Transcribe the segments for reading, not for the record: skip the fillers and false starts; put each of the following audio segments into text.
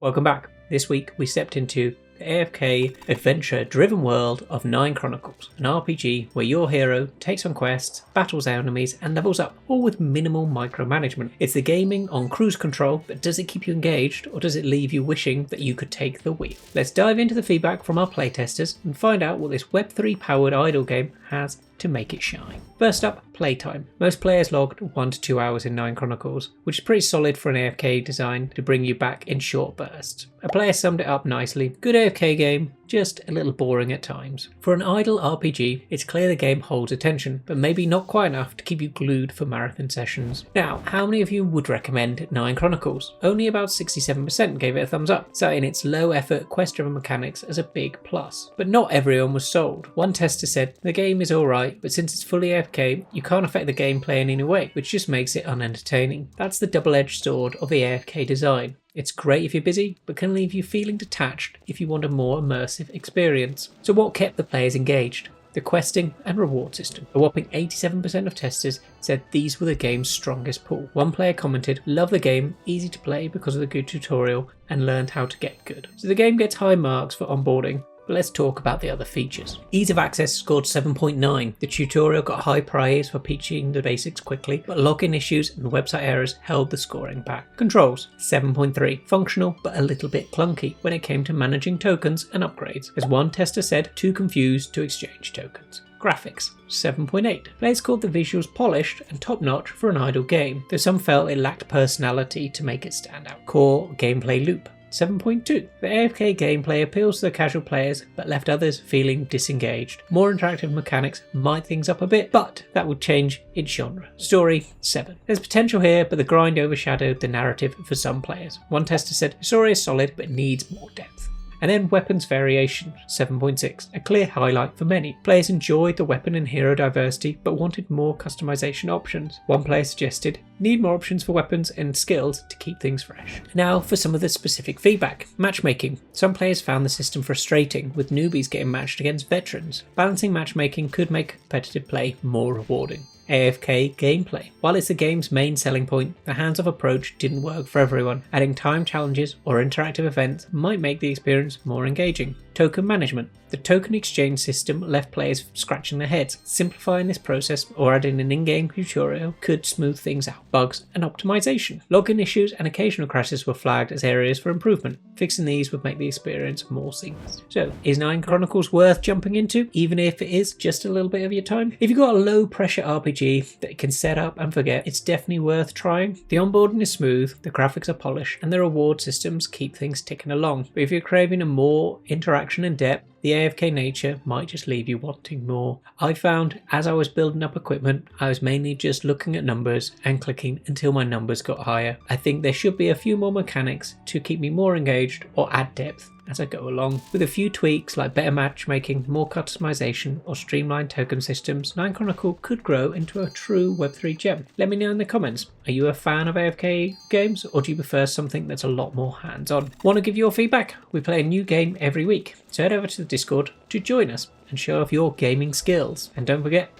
Welcome back. This week we stepped into the AFK adventure-driven world of 9 Chronicles, an RPG where your hero takes on quests, battles enemies, and levels up, all with minimal micromanagement. It's the gaming on cruise control, but does it keep you engaged, or does it leave you wishing that you could take the wheel? Let's dive into the feedback from our playtesters and find out what this Web3 powered idle game has to make it shine. First up, playtime. Most players logged 1 to 2 hours in 9 Chronicles, which is pretty solid for an AFK design to bring you back in short bursts. A player summed it up nicely. Good AFK game, just a little boring at times. For an idle RPG, it's clear the game holds attention, but maybe not quite enough to keep you glued for marathon sessions. Now, how many of you would recommend 9 Chronicles? Only about 67% gave it a thumbs up, citing its low effort quest-driven mechanics as a big plus. But not everyone was sold. One tester said, the game is alright, but since it's fully AFK, you can't affect the gameplay in any way, which just makes it unentertaining. That's the double-edged sword of the AFK design. It's great if you're busy, but can leave you feeling detached if you want a more immersive experience. So what kept the players engaged? The questing and reward system. A whopping 87% of testers said these were the game's strongest pull. One player commented, love the game, easy to play because of the good tutorial, and learned how to get good. So the game gets high marks for onboarding. But let's talk about the other features. Ease of access scored 7.9. The tutorial got high praise for teaching the basics quickly, but login issues and website errors held the scoring back. Controls, 7.3. Functional, but a little bit clunky when it came to managing tokens and upgrades. As one tester said, too confused to exchange tokens. Graphics, 7.8. Players called the visuals polished and top-notch for an idle game, though some felt it lacked personality to make it stand out. Core gameplay loop, 7.2. The AFK gameplay appeals to the casual players but left others feeling disengaged. More interactive mechanics might things up a bit, but that would change its genre. Story, 7. There's potential here, but the grind overshadowed the narrative for some players. One tester said, story is solid but needs more depth. And then weapons variation, 7.6, a clear highlight for many. Players enjoyed the weapon and hero diversity, but wanted more customization options. One player suggested, need more options for weapons and skills to keep things fresh. Now for some of the specific feedback. Matchmaking. Some players found the system frustrating, with newbies getting matched against veterans. Balancing matchmaking could make competitive play more rewarding. AFK gameplay. While it's the game's main selling point, the hands-off approach didn't work for everyone. Adding time challenges or interactive events might make the experience more engaging. Token management. The token exchange system left players scratching their heads. Simplifying this process or adding an in-game tutorial could smooth things out. Bugs and optimization. Login issues and occasional crashes were flagged as areas for improvement. Fixing these would make the experience more seamless. So, is 9 Chronicles worth jumping into, even if it is just a little bit of your time? If you've got a low-pressure RPG that you can set up and forget, it's definitely worth trying. The onboarding is smooth, the graphics are polished, and the reward systems keep things ticking along. But if you're craving a more interaction and depth, the AFK nature might just leave you wanting more. I found as I was building up equipment, I was mainly just looking at numbers and clicking until my numbers got higher. I think there should be a few more mechanics to keep me more engaged or add depth as I go along. With a few tweaks like better matchmaking, more customization, or streamlined token systems, 9 Chronicle could grow into a true Web3 gem. Let me know in the comments, are you a fan of AFK games, or do you prefer something that's a lot more hands-on? Want to give your feedback? We play a new game every week, so head over to the Discord to join us and show off your gaming skills. And don't forget,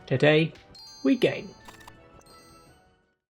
today we game.